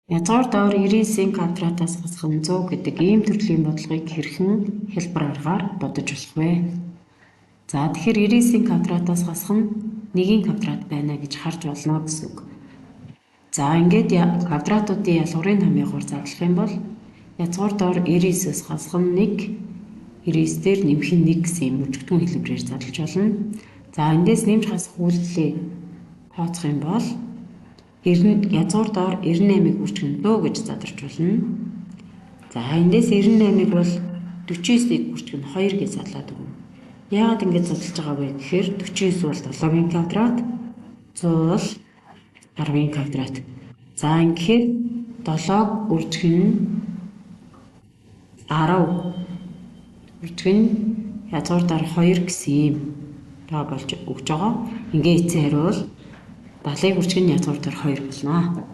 Язгуур доор 99-ийн квадратаас хасах нь 100 гэдэг ийм төрлийн бодлогыг хэрхэн хэлбэр аргаар бодож болох вэ? За тэгэхээр 99-ийн квадратаас хасах нь 1-ийн квадрат байна гэж харж болно гэсэн үг. За ингээд квадратуудын ялгуурын томьёогоор задлах юм бол язгуур доор 99-өөс хасах нь 1, 99 дээр нэмэх нь 1 гэсэн юм өчтгөн хэлбэрээр задлаж болно. За эндээс нэмж хасах үйлдэлээ тооцох юм бол язгуур доор 98-ыг үржигнөлөө гэж задарч болно. За эндээс 98-ыг бол 49-ийг үржигнэ 2 гэж задлаад өгнө. Яагаад ингэж задлаж байгаа вэ гэхээр 49 бол 7-гийн квадрат, 100 бол 10-гийн квадрат. За ингэхээр 7-г үржигнэ 10 үржигнэ язгуур доор 2 гэсэн юм болж өгч байгаа. Ингээ эцсийн хариу бол 70-ыг үржигнэ язгуур доор 2 болно.